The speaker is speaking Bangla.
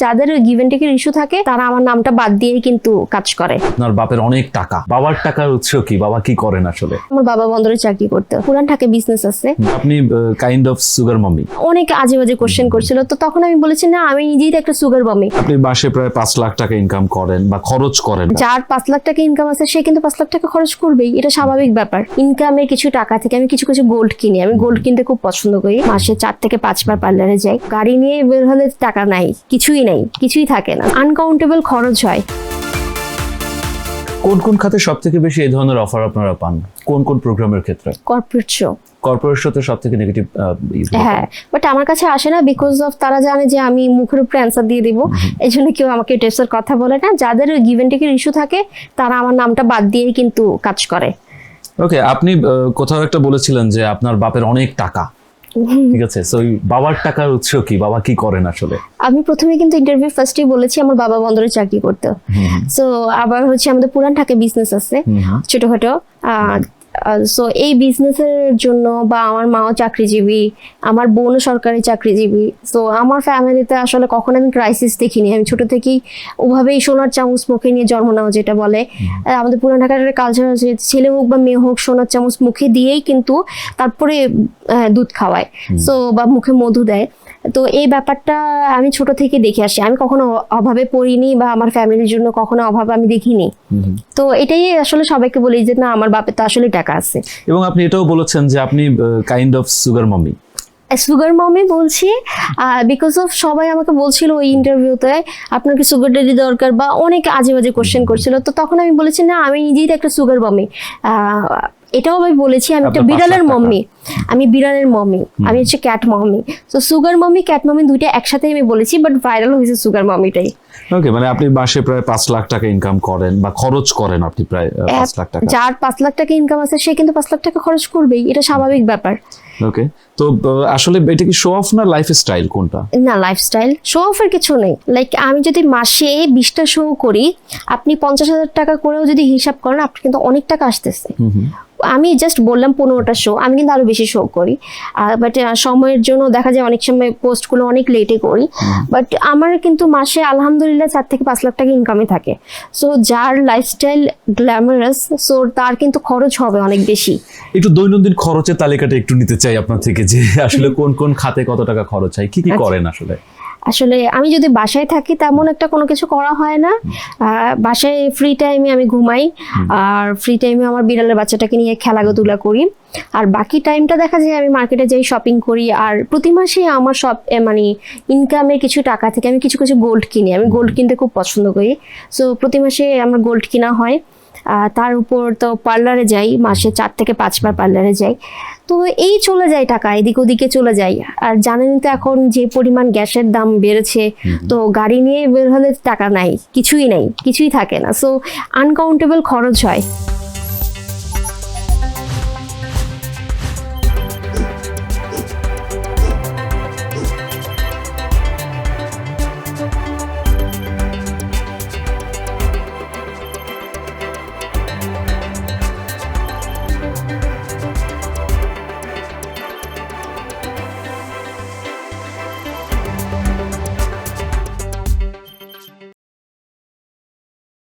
যাদের গিভেন টেকের ইস্যু থাকে তারা আমার নামটা বাদ দিয়ে কিন্তু কাজ করে। আপনার বাপের অনেক টাকা, বাবার টাকার উৎস কি? বাবা কি করেন আসলে? আমার বাবা বন্দরে চাকরি করতো, পুরান ঢাকায় বিজনেস আছে। আপনি কাইন্ড অফ সুগার মামি। অনেক আজে বাজে কোশ্চেন করছিল, তো তখন আমি বলেছি না, আমি নিজেই তো একটা সুগার মামি। আপনি মাসে প্রায় 5 লাখ টাকা ইনকাম করেন বা খরচ করেন। যার 5 লাখ টাকা ইনকাম আছে সে কিন্তু 5 লাখ টাকা খরচ করবেই, এটা স্বাভাবিক ব্যাপার। ইনকামের কিছু টাকা থেকে আমি কিছু কিছু গোল্ড কিনি। আমি গোল্ড কিনতে খুব পছন্দ করি। মাসে 4 থেকে 5 বার পার্লারে যাই। গাড়ি নিয়ে বের হলে টাকা নাই, কিছুই নাই, কিছুই থাকে না, আনকাউন্টেবল খরচ হয়। কোন কোন খাতে সব থেকে বেশি এই ধরনের অফার আপনারা পান? কোন কোন প্রোগ্রামের ক্ষেত্রে? Corporate show. কর্পোরেট শোতে সব থেকে নেগেটিভ। হ্যাঁ, বাট আমার কাছে আসে না, বিকজ অফ তারা জানে যে আমি মুখের উপরে অ্যান্সার দিয়ে দিব। এই জন্য কেউ আমাকে টেস্টের কথা বলে না। যাদের গিভেন টেকের ইস্যু থাকে তারা আমার নামটা বাদ দিয়ে কিন্তু কাজ করে। ওকে, আপনি কোথাও একটা বলেছিলেন যে আপনার বাপের অনেক টাকা, ঠিক আছে? সো বাবার টাকার উৎস কি? বাবা কি করেন আসলে? আমি প্রথমে কিন্তু ইন্টারভিউ ফার্স্টেই বলেছি আমার বাবা বন্দরে চাকরি করতো। সো আবার হচ্ছে আমাদের পুরান ঢাকায় বিজনেস আছে ছোটখাটো। সো এই বিজনেসের জন্য বা আমার মাও চাকরিজীবী, আমার বোনও সরকারি চাকরিজীবী। সো আমার ফ্যামিলিতে আসলে কখনো আমি ক্রাইসিস দেখিনি। আমি ছোট থেকেই ওভাবেই সোনার চামচ মুখে নিয়ে জন্ম নেওয়া, যেটা বলে আমাদের পুরান ঢাকার কালচার আছে, ছেলে হোক বা মেয়ে হোক সোনার চামচ মুখে দিয়েই কিন্তু তারপরে দুধ খাওয়ায়, সো বা মুখে মধু দেয়। তো এই ব্যাপারটা আমি ছোট থেকে দেখে আসি। আমি কখনো অভাবে পড়িনি বা আমার ফ্যামিলির জন্য কখনো অভাব আমি দেখিনি। তো এটাই আসলে সবাইকে বলি যে না, আমার বাপের তো আসলে টাকা আছে। এবং আপনি এটাও বলেছেন যে আপনি কাইন্ড অফ সুগার মামি। সুগার মামি বলছি বিকজ অফ সবাই আমাকে বলছিল ওই ইন্টারভিউতে আপনার কি সুগার ড্যাডি দরকার, বা অনেক আজে বাজে কোশ্চেন করছিল। তো তখন আমি বলেছি না, আমি নিজেই তো একটা সুগার মামি। এটাও আমি বলেছি আমি একটা বিড়ালের মম্মি, আমি বিড়ালের মম্মি, আমি হচ্ছে ক্যাট মম্মি। তো সুগার মম্মি ক্যাট মম্মি দুইটা একসাথে আমি বলেছি, বাট ভাইরাল হয়েছে সুগার মম্মিটাই। ওকে, মানে আপনি মাসে প্রায় 5 লাখ টাকা ইনকাম করেন বা খরচ করেন আপনি প্রায় 5 লাখ টাকা। যার 5 লাখ টাকা ইনকাম আছে সে কিন্তু 5 লাখ টাকা খরচ করবেই, এটা স্বাভাবিক ব্যাপার। ওকে, তো আসলে এটা কি শো অফ না লাইফস্টাইল, কোনটা? না, লাইফস্টাইল। শো অফের কিছু নেই। লাইক আমি যদি মাসে 20টা শো করি, আপনি 50,000 টাকা করেও যদি হিসাব করেন, আপনি কিন্তু অনেক টাকা আসতেছে। আমি জাস্ট বললাম 15টা শো, আমি কিন্তু আরো বেশি শো করি। বাট সময়ের জন্য দেখা যায় অনেক সময় পোস্টগুলো অনেক লেটে করি। বাট আমার কিন্তু মাসে আলহামদুলিল্লাহ 4 থেকে 5 লাখ টাকা ইনকামে থাকে। সো যার লাইফস্টাইল গ্ল্যামারাস, সো তার কিন্তু খরচ হবে অনেক বেশি। একটু দৈনন্দিন খরচের তালিকাটা একটু নিতে চাই আপনার থেকে, যে আসলে কোন কোন খাতে কত টাকা খরচ হয়, কি কি করেন আসলে? আসলে আমি যদি বাসায় থাকি তেমন একটা কোনো কিছু করা হয় না। বাসায় ফ্রি টাইমে আমি ঘুমাই, আর ফ্রি টাইমে আমার বিড়ালের বাচ্চাটাকে নিয়ে খেলাধুলা করি। আর বাকি টাইমটা দেখা যায় আমি মার্কেটে যাই, শপিং করি। আর প্রতি মাসে আমার সব মানে ইনকামের কিছু টাকা থেকে আমি কিছু কিছু গোল্ড কিনি। আমি গোল্ড কিনতে খুব পছন্দ করি। সো প্রতি মাসে আমার গোল্ড কিনা হয়। তার উপর তো পার্লারে যাই, মাসে 4 থেকে 5 বার পার্লারে যাই। তো এই চলে যায় টাকা, এদিক ওদিকে চলে যায়। আর জানেন তো এখন যে পরিমাণ গ্যাসের দাম বেড়েছে, তো গাড়ি নিয়ে বের হলে টাকা নাই, কিছুই নাই, কিছুই থাকে না। সো আনকাউন্টেবল খরচ হয়।